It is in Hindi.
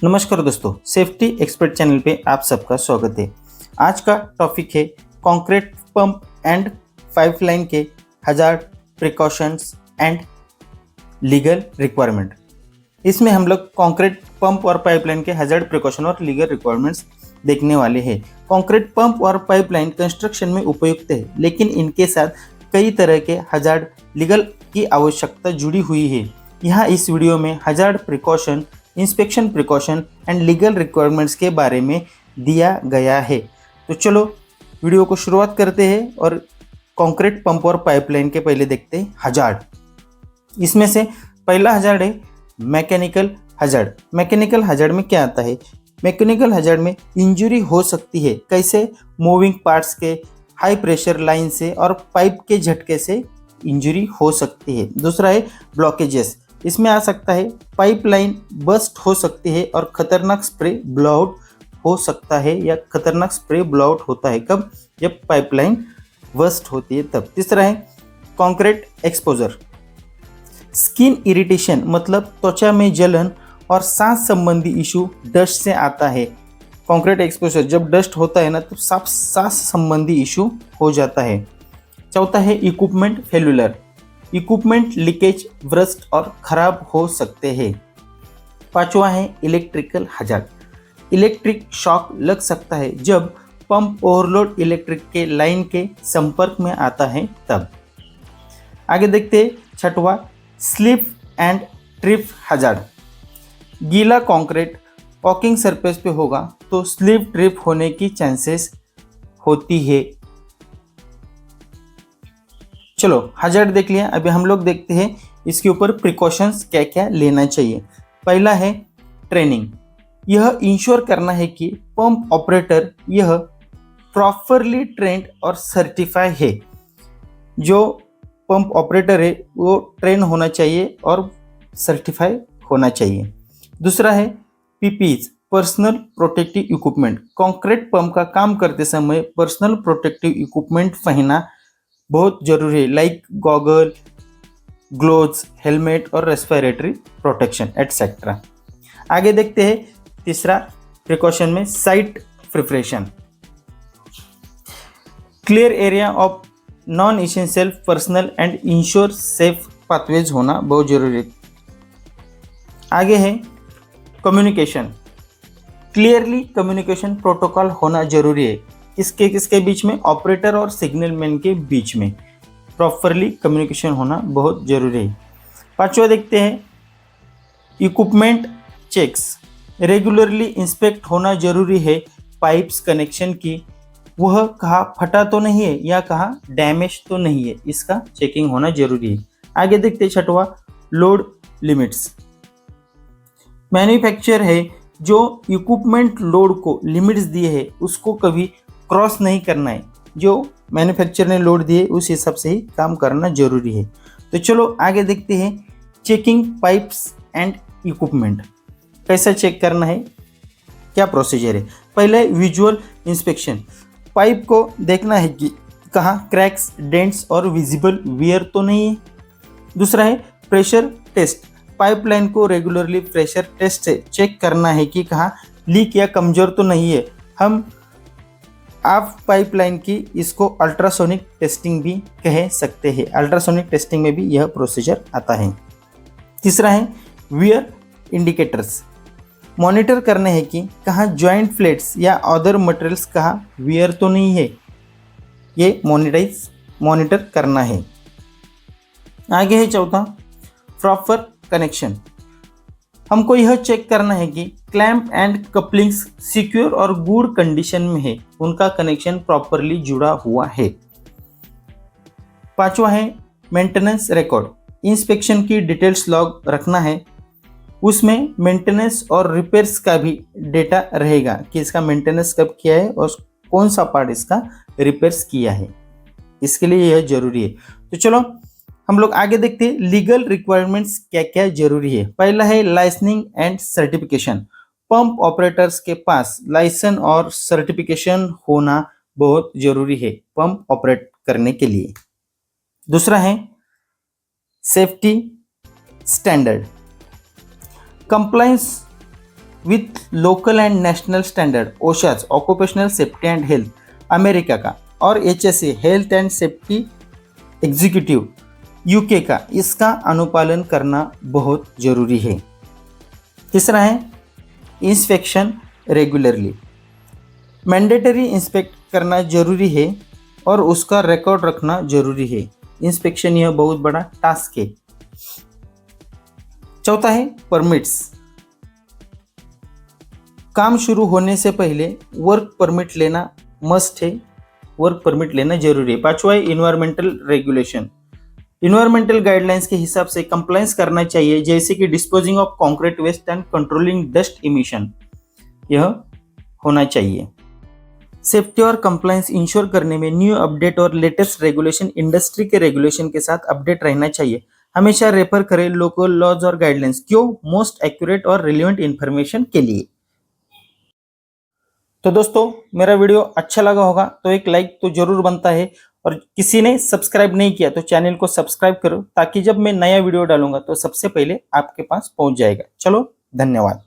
नमस्कार दोस्तों, सेफ्टी एक्सपर्ट चैनल पे आप सबका स्वागत है। आज का टॉपिक है कंक्रीट पंप एंड पाइपलाइन के hazard precautions and legal requirement. इसमें हम लोग कंक्रीट पंप और पाइपलाइन के हजार्ड प्रिकॉशन और लीगल रिक्वायरमेंट्स देखने वाले हैं। कंक्रीट पंप और पाइपलाइन कंस्ट्रक्शन में उपयुक्त है, लेकिन इनके साथ कई तरह के हजार्ड लीगल की आवश्यकता जुड़ी हुई है। यहाँ इस वीडियो में hazard precaution, inspection precaution and legal requirements के बारे में दिया गया है। तो चलो वीडियो को शुरुआत करते हैं और कंक्रीट पंप और पाइपलाइन के पहले देखते हैं हजार्ड। इसमें से पहला हजार्ड है मैकेनिकल हजार्ड। मैकेनिकल हजार्ड में क्या आता है? मैकेनिकल हजार्ड में इंजरी हो सकती है। कैसे? मूविंग पार्ट्स के हाई प्रेशर लाइन से और पाइप के झटके से इंजरी हो सकती है। दूसरा है ब्लॉकेजेस। इसमें आ सकता है पाइपलाइन बस्ट हो सकती है और खतरनाक स्प्रे ब्लोआउट हो सकता है, या खतरनाक स्प्रे ब्लोआउट होता है कब? जब पाइपलाइन बस्ट होती है तब। तीसरा है कंक्रीट एक्सपोजर। स्किन इरिटेशन मतलब त्वचा में जलन और सांस संबंधी इशू डस्ट से आता है। कंक्रीट एक्सपोजर जब डस्ट होता है ना तो सांस संबंधी इशू हो जाता है। चौथा है इक्विपमेंट फेल्यूलर। इक्विपमेंट लीकेज, ब्रस्ट और खराब हो सकते हैं। पांचवा है इलेक्ट्रिकल हजार्ड। इलेक्ट्रिक शॉक लग सकता है जब पंप ओवरलोड इलेक्ट्रिक के लाइन के संपर्क में आता है तब। आगे देखते हैं छठवा स्लिप एंड ट्रिप हजार्ड। गीला कंक्रीट वॉकिंग सरफेस पे होगा तो स्लिप ट्रिप होने की चांसेस होती है। चलो हजार्ड देख लिया, अभी हम लोग देखते हैं इसके ऊपर प्रिकॉशंस क्या क्या लेना चाहिए। पहला है ट्रेनिंग। यह इंश्योर करना है कि पंप ऑपरेटर यह प्रॉपरली ट्रेंड और सर्टिफाई है। जो पंप ऑपरेटर है वो ट्रेन होना चाहिए और सर्टिफाई होना चाहिए। दूसरा है PPs, personal protective equipment. Concrete pump का काम करते समय पर्सनल प्रोटेक्टिव इक्विपमेंट पहनना बहुत जरूरी है, लाइक गॉगल, ग्लोव्स, हेलमेट और रेस्पिरेटरी प्रोटेक्शन एटसेट्रा। आगे देखते हैं तीसरा प्रिकॉशन में site preparation. Clear area of non essential personal and ensure safe pathways होना बहुत जरूरी है। आगे है कम्युनिकेशन। क्लियरली कम्युनिकेशन प्रोटोकॉल होना जरूरी है। किसके बीच में? ऑपरेटर और सिग्नल मैन के बीच में प्रॉपरली कम्युनिकेशन होना बहुत जरूरी है। पांचवा देखते हैं इक्विपमेंट चेक्स। रेगुलरली इंस्पेक्ट होना जरूरी है पाइप्स कनेक्शन की, वह कहाँ फटा तो नहीं है या कहाँ डैमेज तो नहीं है, इसका चेकिंग होना जरूरी है। आगे देखते हैं छठवा लोड लिमिट्स। मैन्युफैक्चर है जो इक्विपमेंट लोड को लिमिट्स दिए है उसको कभी क्रॉस नहीं करना है। जो मैन्युफैक्चर ने लोड दिए उस हिसाब से ही काम करना जरूरी है। तो चलो आगे देखते हैं चेकिंग पाइप्स एंड इक्विपमेंट। कैसा चेक करना है, क्या प्रोसीजर है? पहले विजुअल इंस्पेक्शन। पाइप को देखना है कि कहाँ क्रैक्स, डेंट्स और विजिबल वियर तो नहीं है। दूसरा है प्रेशर टेस्ट। पाइपलाइन को रेगुलरली प्रेशर टेस्ट से चेक करना है कि कहाँ लीक या कमजोर तो नहीं है। हम आप पाइपलाइन की इसको अल्ट्रासोनिक टेस्टिंग भी कह सकते हैं। अल्ट्रासोनिक टेस्टिंग में भी यह प्रोसीजर आता है। तीसरा है वियर इंडिकेटर्स। मॉनिटर करने हैं कि कहाँ जॉइंट प्लेट्स या अदर मटेरियल्स कहाँ वियर तो नहीं है, ये मॉनिटर करना है। आगे है चौथा प्रॉपर कनेक्शन। हमको यह चेक करना है कि क्लैंप एंड कपलिंग्स सिक्योर और गुड कंडीशन में है, उनका कनेक्शन प्रॉपरली जुड़ा हुआ है। पांचवा है मेंटेनेंस रिकॉर्ड। इंस्पेक्शन की डिटेल्स लॉग रखना है, उसमें मेंटेनेंस और रिपेयर्स का भी डेटा रहेगा कि इसका मेंटेनेंस कब किया है और कौन सा पार्ट इसका रिपेयर्स किया है, इसके लिए यह जरूरी है। तो चलो हम लोग आगे देखते हैं लीगल रिक्वायरमेंट्स क्या क्या जरूरी है। पहला है licensing and certification. Pump operators के पास लाइसेंस और सर्टिफिकेशन होना बहुत जरूरी है पंप ऑपरेट करने के लिए। दूसरा है safety standard. Compliance with local and national standard OSHA's occupational safety and health America का, और HSA health and safety executive UK का, इसका अनुपालन करना बहुत जरूरी है। तीसरा है इंस्पेक्शन रेगुलरली। मैंडेटरी इंस्पेक्ट करना जरूरी है और उसका रिकॉर्ड रखना जरूरी है। इंस्पेक्शन यह बहुत बड़ा टास्क है। चौथा है परमिट्स। काम शुरू होने से पहले वर्क परमिट लेना मस्ट है, वर्क परमिट लेना जरूरी है। पांचवा है इन्वायरमेंटल रेगुलेशन। इन्वायरमेंटल गाइडलाइंस के हिसाब से कंप्लायंस करना चाहिए, जैसे कि disposing of concrete waste and controlling dust emission, यह होना चाहिए। सेफ्टी और कंप्लायंस इंश्योर करने में न्यू अपडेट और लेटेस्ट रेगुलेशन इंडस्ट्री के रेगुलेशन के साथ अपडेट रहना चाहिए। हमेशा रेफर करें लोकल लॉज और गाइडलाइंस, क्यों? मोस्ट एक्यूरेट और रिलेवेंट इंफॉर्मेशन के लिए। तो दोस्तों, मेरा वीडियो अच्छा लगा होगा तो एक लाइक तो जरूर बनता है, और किसी ने सब्सक्राइब नहीं किया तो चैनल को सब्सक्राइब करो, ताकि जब मैं नया वीडियो डालूंगा तो सबसे पहले आपके पास पहुंच जाएगा। चलो, धन्यवाद।